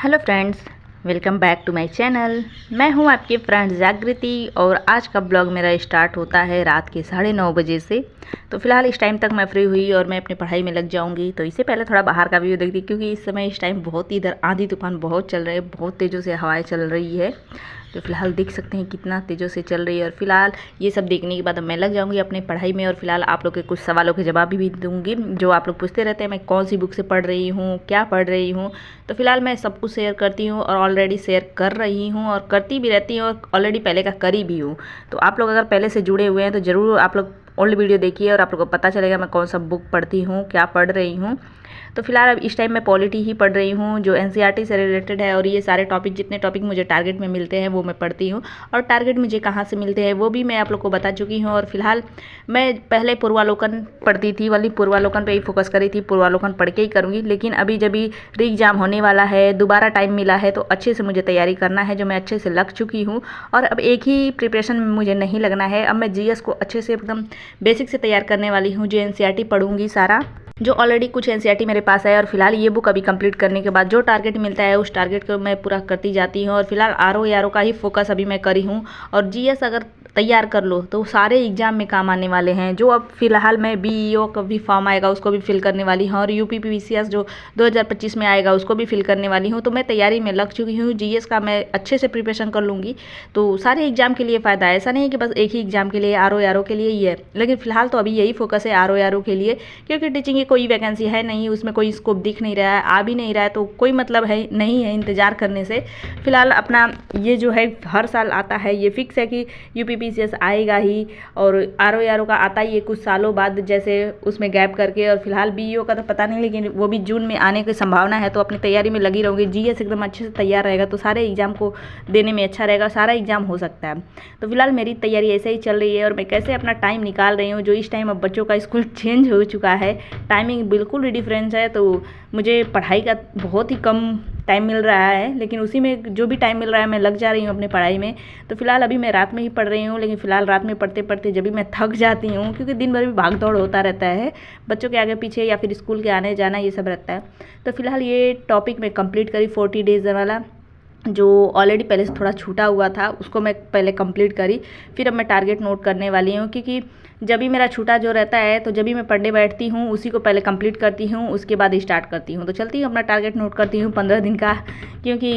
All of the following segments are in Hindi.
Hello friends, welcome back to my channel. मैं हूं आपकी फ्रेंड जागृति और आज का ब्लॉग मेरा स्टार्ट होता है रात के 9:30 बजे से। तो फिलहाल इस टाइम तक मैं फ्री हुई और मैं अपनी पढ़ाई में लग जाऊंगी। तो इससे पहले थोड़ा बाहर का व्यू देखती क्योंकि इस समय इस टाइम बहुत ही इधर आंधी तूफान बहुत चल रहे हैं, बहुत तेज़ों से हवाएं चल रही है। तो फिलहाल देख सकते हैं कितना तेज़ों से चल रही है। और फिलहाल ये सब देखने के बाद मैं लग जाऊंगी अपनी पढ़ाई में और फिलहाल आप लोग के कुछ सवालों के जवाब भी दूंगी जो आप लोग पूछते रहते हैं मैं कौन सी बुक से पढ़ रही हूँ, क्या पढ़ रही हूँ। तो फिलहाल मैं सब कुछ शेयर करती हूँ और ऑलरेडी शेयर कर रही हूँ और करती भी रहती हूँ और ऑलरेडी पहले का करी भी हूँ। तो आप लोग अगर पहले से जुड़े हुए हैं तो ज़रूर आप लोग ओल्ड वीडियो देखिए और आप लोग को पता चलेगा मैं कौन सा बुक पढ़ती हूँ, क्या पढ़ रही हूँ। तो फिलहाल अब इस टाइम मैं पॉलिटी ही पढ़ रही हूँ जो एनसीईआरटी से रिलेटेड है। और ये सारे टॉपिक जितने टॉपिक मुझे टारगेट में मिलते हैं वो मैं पढ़ती हूँ और टारगेट मुझे कहाँ से मिलते हैं वो भी मैं आप लोग को बता चुकी हूँ। और फिलहाल मैं पहले पूर्वालोकन पढ़ती थी, वाली पूर्वालोकन पे ही फोकस करी थी, पूर्वालोकन पढ़ के ही करूँगी। लेकिन अभी जब भी री एग्ज़ाम होने वाला है, दोबारा टाइम मिला है तो अच्छे से मुझे तैयारी करना है जो मैं अच्छे से लग चुकी हूँ। और अब एक ही प्रिपरेशन में मुझे नहीं लगना है, अब मैं जीएस को अच्छे से एकदम बेसिक से तैयार करने वाली हूँ। जो एनसीईआरटी पढ़ूंगी सारा, जो ऑलरेडी कुछ एनसीईआरटी मेरे पास है और फिलहाल ये बुक अभी कंप्लीट करने के बाद जो टारगेट मिलता है उस टारगेट को मैं पूरा करती जाती हूँ। और फिलहाल आरओ का ही फोकस अभी मैं करी हूँ। और जीएस अगर तैयार कर लो तो सारे एग्जाम में काम आने वाले हैं। जो अब फिलहाल मैं बीईओ का भी फॉर्म आएगा उसको भी फिल करने वाली हूँ और यूपीपीसीएस जो 2025 में आएगा उसको भी फिल करने वाली हूँ। तो मैं तैयारी में लग चुकी हूँ। जीएस का मैं अच्छे से प्रिपरेशन कर लूँगी तो सारे एग्जाम के लिए फ़ायदा है। ऐसा नहीं है कि बस एक ही एग्जाम के लिए आरओ के लिए ही है, लेकिन फिलहाल तो अभी यही फोकस है आरओ के लिए, क्योंकि टीचिंग की कोई वैकेंसी है नहीं, उसमें कोई स्कोप दिख नहीं रहा है, आ भी नहीं रहा है, तो कोई मतलब है नहीं है इंतज़ार करने से। फिलहाल अपना ये जो है हर साल आता है, ये फिक्स है कि यूपीपीसीएस आएगा ही और आरओ का आता ही है कुछ सालों बाद, जैसे उसमें गैप करके। और फिलहाल बीईओ का तो पता नहीं, लेकिन वो भी जून में आने की संभावना है। तो अपनी तैयारी में लगी रहूँगी। जीएस एकदम अच्छे से तैयार रहेगा तो सारे एग्जाम को देने में अच्छा रहेगा, सारा एग्जाम हो सकता है। तो फिलहाल मेरी तैयारी ऐसे ही चल रही है और मैं कैसे अपना टाइम निकाल रही हूँ। जो इस टाइम अब बच्चों का स्कूल चेंज हो चुका है, टाइमिंग बिल्कुल ही डिफरेंस है, तो मुझे पढ़ाई का बहुत ही कम टाइम मिल रहा है, लेकिन उसी में जो भी टाइम मिल रहा है मैं लग जा रही हूँ अपनी पढ़ाई में। तो फिलहाल अभी मैं रात में ही पढ़ रही हूँ, लेकिन फिलहाल रात में पढ़ते पढ़ते जब भी मैं थक जाती हूँ, क्योंकि दिन भर भी भाग दौड़ होता रहता है, बच्चों के आगे पीछे या फिर स्कूल के आने जाना ये सब रहता है। तो फिलहाल ये टॉपिक मैं कंप्लीट करी 40 डेज़ वाला, जो ऑलरेडी पहले से थोड़ा छूटा हुआ था उसको मैं पहले कंप्लीट करी। फिर अब मैं टारगेट नोट करने वाली हूँ, क्योंकि जब भी मेरा छूटा जो रहता है तो जब भी मैं पढ़ने बैठती हूँ उसी को पहले कंप्लीट करती हूँ, उसके बाद स्टार्ट करती हूँ। तो चलती हूँ अपना टारगेट नोट करती हूँ 15 दिन का, क्योंकि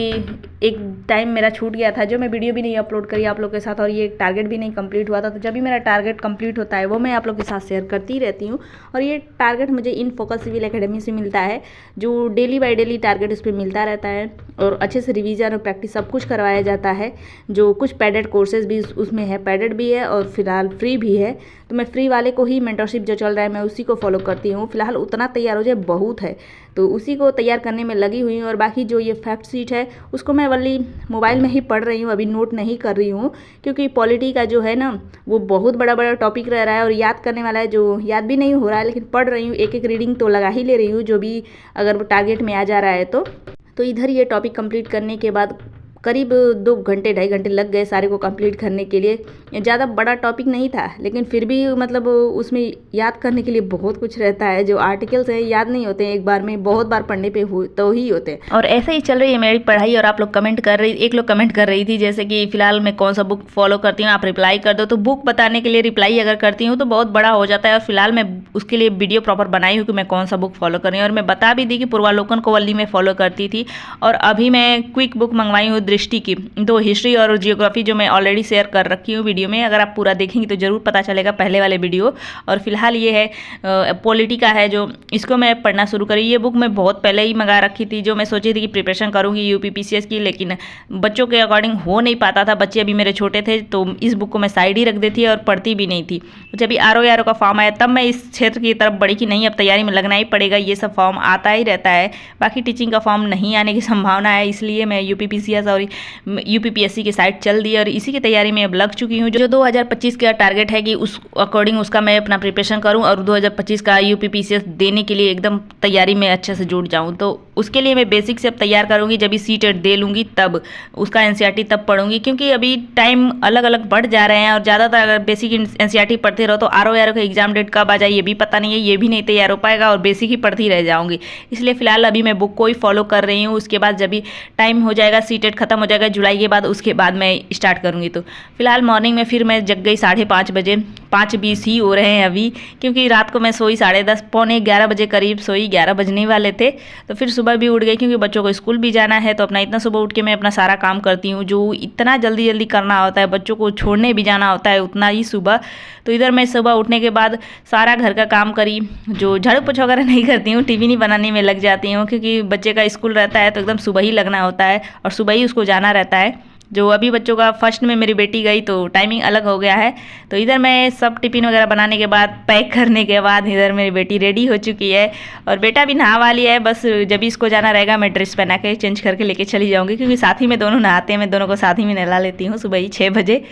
एक टाइम मेरा छूट गया था जो मैं वीडियो भी नहीं अपलोड करी आप लोग के साथ और ये टारगेट भी नहीं कंप्लीट हुआ था। तो जब भी मेरा टारगेट कंप्लीट होता है वो मैं आप लोग के साथ शेयर करती रहती हूँ। और ये टारगेट मुझे इन फोकस सिविल एकेडमी से मिलता है, जो डेली बाय डेली टारगेट उस पर मिलता रहता है और अच्छे से रिवीजन और प्रैक्टिस सब कुछ करवाया जाता है। जो कुछ पैडेड कोर्सेज भी उसमें है, पैडेड भी है और फिलहाल फ्री भी है। तो मैं फ्री वाले को ही मेंटरशिप जो चल रहा है मैं उसी को फॉलो करती हूँ। फिलहाल उतना तैयार हो जाए बहुत है तो उसी को तैयार करने में लगी हुई हूँ। और बाकी जो ये फैक्ट शीट है उसको मैं वाली मोबाइल में ही पढ़ रही हूँ, अभी नोट नहीं कर रही हूँ, क्योंकि पॉलिटी का जो है ना वो बहुत बड़ा बड़ा टॉपिक रह रहा है और याद करने वाला है, जो याद भी नहीं हो रहा है, लेकिन पढ़ रही हूँ। एक एक रीडिंग तो लगा ही ले रही हूँ जो भी अगर टारगेट में आ जा रहा है तो इधर ये टॉपिक कंप्लीट करने के बाद करीब 2 घंटे 2.5 घंटे लग गए सारे को कंप्लीट करने के लिए। ज़्यादा बड़ा टॉपिक नहीं था, लेकिन फिर भी मतलब उसमें याद करने के लिए बहुत कुछ रहता है। जो आर्टिकल्स हैं याद नहीं होते हैं एक बार में, बहुत बार पढ़ने पे तो ही होते हैं। और ऐसे ही चल रही है मेरी पढ़ाई। और आप लोग कमेंट कर रही, एक लोग कमेंट कर रही थी जैसे कि फिलहाल मैं कौन सा बुक फॉलो करती हूँ, आप रिप्लाई कर दो। तो बुक बताने के लिए रिप्लाई अगर करती हूँ तो बहुत बड़ा हो जाता है और फिलहाल मैं उसके लिए वीडियो प्रॉपर बनाई हूँ कि मैं कौन सा बुक फॉलो कर रही हूँ। और मैं बता भी दी कि पूर्वालोकन को वल्ली में फॉलो करती थी और अभी मैं क्विक बुक मंगवाई हूँ दृष्टि की, दो हिस्ट्री और जियोग्राफी, जो मैं ऑलरेडी शेयर कर रखी हूँ वीडियो में। अगर आप पूरा देखेंगे तो जरूर पता चलेगा पहले वाले वीडियो। और फिलहाल ये है पॉलिटी का है, जो इसको मैं पढ़ना शुरू करी। ये बुक मैं बहुत पहले ही मंगा रखी थी, जो मैं सोची थी कि प्रिपरेशन करूँगी यूपीपीसीएस की, लेकिन बच्चों के अकॉर्डिंग हो नहीं पाता था। बच्चे अभी मेरे छोटे थे तो इस बुक को मैं साइड ही रख देती और पढ़ती भी नहीं थी। जब भी आरओ का फॉर्म आया तब मैं इस क्षेत्र की तरफ बढ़ी कि नहीं अब तैयारी में लगना ही पड़ेगा, ये सब फॉर्म आता ही रहता है। बाकी टीचिंग का फॉर्म नहीं आने की संभावना है, इसलिए मैं यूपीपीसीएस और यूपीपीएससी की साइट चल दी और इसी की तैयारी में अब लग चुकी हूँ। जो 2025 का टारगेट है कि उस अकॉर्डिंग उसका मैं अपना प्रिपरेशन करूँ और 2025 का यूपीपीसीएस देने के लिए एकदम तैयारी में अच्छे से जुट जाऊँ। तो उसके लिए मैं बेसिक से अब तैयार करूँगी, जब भी सीटेट दे लूँगी तब उसका एनसीईआरटी तब पढ़ूंगी, क्योंकि अभी टाइम अलग अलग बढ़ जा रहे हैं और ज़्यादातर अगर बेसिक एनसीईआरटी पढ़ते रहो तो आरओ का एग्जाम डेट कब आ जाए ये भी पता नहीं है, ये भी नहीं तैयार हो पाएगा और बेसिक ही पढ़ती रह जाऊँगी। इसलिए फिलहाल अभी मैं बुक को ही फॉलो कर रही हूँ। उसके बाद जब भी टाइम हो जाएगा, सीटेट खत्म हो जाएगा जुलाई के बाद, उसके बाद मैं स्टार्ट करूँगी। तो फिलहाल मॉर्निंग में फिर मैं जग गई 5:30 बजे, 5:20 ही हो रहे हैं अभी, क्योंकि रात को मैं सोई 10:30 पौने 11 बजे करीब सोई, 11 बजने वाले थे। तो फिर सुबह भी उठ गई क्योंकि बच्चों को स्कूल भी जाना है, तो अपना इतना सुबह उठ के मैं अपना सारा काम करती हूँ, जो इतना जल्दी जल्दी करना होता है, बच्चों को छोड़ने भी जाना होता है उतना ही सुबह। तो इधर मैं सुबह उठने के बाद सारा घर का काम करी, जो झाड़ू पोछा वगैरह नहीं करती हूँ, टिफिन ही बनाने में लग जाती हूँ, क्योंकि बच्चे का स्कूल रहता है तो एकदम सुबह ही लगना होता है और सुबह ही उसको जाना रहता है। जो अभी बच्चों का फर्स्ट में मेरी बेटी गई तो टाइमिंग अलग हो गया है। तो इधर मैं सब टिफ़िन वगैरह बनाने के बाद, पैक करने के बाद, इधर मेरी बेटी रेडी हो चुकी है और बेटा भी नहा वाली है। बस जब भी इसको जाना रहेगा मैं ड्रेस पहना के चेंज करके लेके चली जाऊँगी, क्योंकि साथ ही में दोनों नहाते हैं, मैं दोनों को साथ ही में नहला लेती हूँ सुबह ही 6 बजे।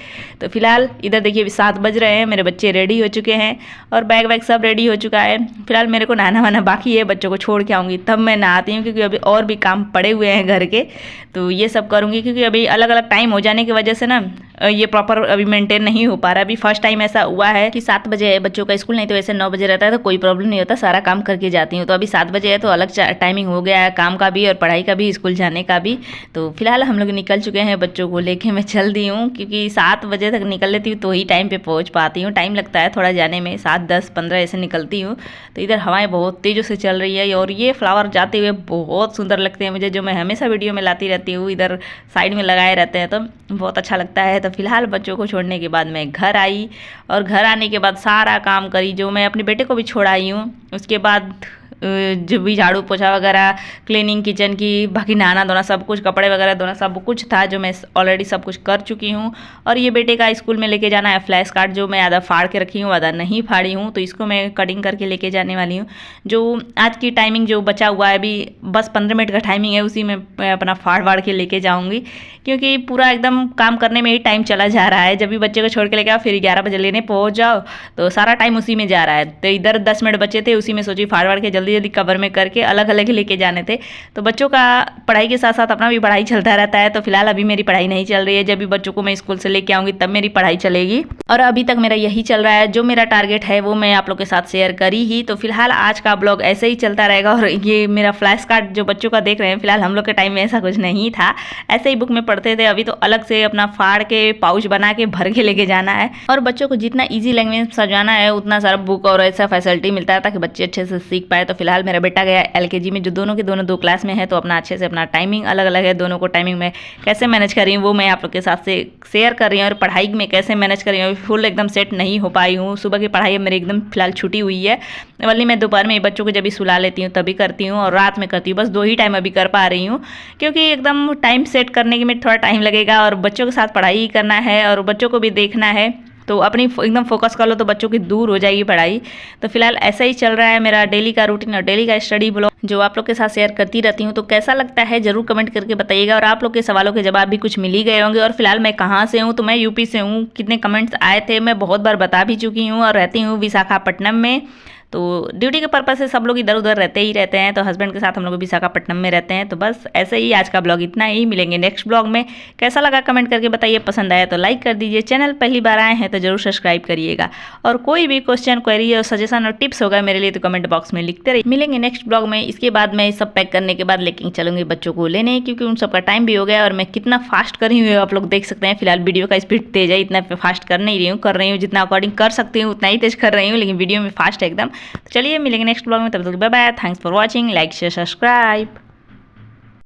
तो फिलहाल इधर देखिए अभी 7 बज रहे हैं, मेरे बच्चे रेडी हो चुके हैं और बैग वैग सब रेडी हो चुका है। फिलहाल मेरे को नहाना वाना बाकी है, बच्चों को छोड़ के आऊँगी तब मैं नहाती हूँ, क्योंकि अभी और भी काम पड़े हुए हैं घर के, तो ये सब करूँगी। क्योंकि अभी अलग अलग टाइम हो जाने की वजह से ना ये प्रॉपर अभी मेंटेन नहीं हो पा रहा। अभी फर्स्ट टाइम ऐसा हुआ है कि 7 बजे है बच्चों का स्कूल, नहीं तो ऐसे 9 बजे रहता है तो कोई प्रॉब्लम नहीं होता, सारा काम करके जाती हूँ। तो अभी 7 बजे है तो अलग टाइमिंग हो गया है काम का भी और पढ़ाई का भी, स्कूल जाने का भी। तो फिलहाल हम लोग निकल चुके हैं, बच्चों को लेके मैं चल दी हूँ, क्योंकि 7 बजे तक निकल लेती हूँ तो ही टाइम पे पहुँच पाती हूँ। टाइम लगता है थोड़ा जाने में, 7, 10, 15 ऐसे निकलती हूँ। तो इधर हवाएं बहुत तेज़ों से चल रही है और ये फ्लावर जाते हुए बहुत सुंदर लगते हैं मुझे, जो मैं हमेशा वीडियो में लाती रहती हूँ, इधर साइड में लगाए रहते हैं तो बहुत अच्छा लगता है। तो फिलहाल बच्चों को छोड़ने के बाद मैं घर आई और घर आने के बाद सारा काम करी, जो मैं अपने बेटे को भी छोड़ आई हूँ। उसके बाद जो भी झाड़ू पोछा वगैरह, क्लीनिंग किचन की, बाकी नहाना धोना सब कुछ, कपड़े वगैरह धोना सब कुछ था, जो मैं ऑलरेडी सब कुछ कर चुकी हूँ। और ये बेटे का स्कूल में लेके जाना है फ्लैश कार्ड, जो मैं आधा फाड़ के रखी हूँ आधा नहीं फाड़ी हूँ, तो इसको मैं कटिंग करके लेके जाने वाली हूँ। जो आज की टाइमिंग जो बचा हुआ है अभी बस 15 मिनट का टाइमिंग है, उसी में मैं अपना फाड़ के लेके जाऊँगी, क्योंकि पूरा एकदम काम करने में ही टाइम चला जा रहा है। जब भी बच्चे को छोड़ के लेके आओ फिर 11 बजे लेने पहुँच जाओ, तो सारा टाइम उसी में जा रहा है। तो इधर 10 मिनट बचे थे, उसी में सोची फाड़ के जल्दी जल्दी कवर में करके अलग अलग ही लेके जाने थे। तो बच्चों का पढ़ाई के साथ साथ अपना भी पढ़ाई चलता रहता है। तो फिलहाल अभी मेरी पढ़ाई नहीं चल रही है, जब भी बच्चों को मैं स्कूल से लेके आऊँगी तब मेरी पढ़ाई चलेगी, और अभी तक मेरा यही चल रहा है। जो मेरा टारगेट है वो मैं आप लोग के साथ शेयर करी ही। तो फिलहाल आज का ब्लॉग ऐसे ही चलता रहेगा। और ये मेरा फ्लैश कार्ड जो बच्चों का देख रहे हैं, फिलहाल हम लोग के टाइम में ऐसा कुछ नहीं था, ऐसे ही बुक में पढ़ते थे। अभी तो अलग से अपना फाड़ के पाउच बना के भर के लेके जाना है, और बच्चों को जितना ईजी लैंग्वेज सजाना है उतना सारा बुक और ऐसा फैसिलिटी मिलता है ताकि बच्चे अच्छे से सीख पाए। तो फिलहाल मेरा बेटा गया LKG में, जो दोनों के दोनों 2 क्लास में है, तो अपना अच्छे से अपना टाइमिंग अलग अलग है, दोनों को टाइमिंग में कैसे मैनेज कर रही हूँ वो मैं आप लोग के साथ से शेयर कर रही हूँ। और पढ़ाई में कैसे मैनेज कर रही हूँ, फुल एकदम सेट नहीं हो पाई हूँ। सुबह की पढ़ाई मेरी एकदम फिलहाल छुट्टी हुई है, वरना मैं दोपहर में बच्चों को जब भी सुला लेती हूँ तभी करती हूँ, और रात में करती हूँ। बस 2 ही टाइम अभी कर पा रही हूँ, क्योंकि एकदम टाइम सेट करने में थोड़ा टाइम लगेगा, और बच्चों के साथ पढ़ाई करना है और बच्चों को भी देखना है। तो अपनी एकदम फोकस कर लो तो बच्चों की दूर हो जाएगी पढ़ाई। तो फिलहाल ऐसा ही चल रहा है मेरा डेली का रूटीन और डेली का स्टडी ब्लॉग, जो आप लोग के साथ शेयर करती रहती हूँ। तो कैसा लगता है जरूर कमेंट करके बताइएगा, और आप लोग के सवालों के जवाब भी कुछ मिल ही गए होंगे। और फिलहाल मैं कहाँ से हूँ, तो मैं यूपी से हूँ। कितने कमेंट्स आए थे मैं बहुत बार बता भी चुकी हूँ, और रहती हूँ विशाखापट्टनम में। तो ड्यूटी के पर्पज़ से सब लोग इधर उधर रहते ही रहते हैं, तो हस्बैंड के साथ हम लोग विशाखापट्टनम में रहते हैं। तो बस ऐसे ही आज का ब्लॉग इतना ही, मिलेंगे नेक्स्ट ब्लॉग में। कैसा लगा कमेंट करके बताइए, पसंद आया तो लाइक कर दीजिए, चैनल पहली बार आए हैं तो जरूर सब्सक्राइब करिएगा, और कोई भी क्वेश्चन, क्वेरी और सजेशन और टिप्स होगा मेरे लिए तो कमेंट बॉक्स में लिखते रहिए। मिलेंगे नेक्स्ट ब्लॉग में। इसके बाद मैं सब पैक करने के बाद लेके चलूँगी बच्चों को लेने, क्योंकि उन सबका टाइम भी हो गया, और मैं कितना फास्ट कर रही हूँ आप लोग देख सकते हैं। फिलहाल वीडियो का स्पीड तेज है, इतना फास्ट कर नहीं रही हूँ, कर रही हूँ जितना अकॉर्डिंग कर सकती हूँ उतना ही तेज कर रही हूँ, लेकिन वीडियो में फास्ट है एकदम। तो चलिए मिलेंगे नेक्स्ट ब्लॉग में, तब तक bye bye, thanks for watching, like share subscribe.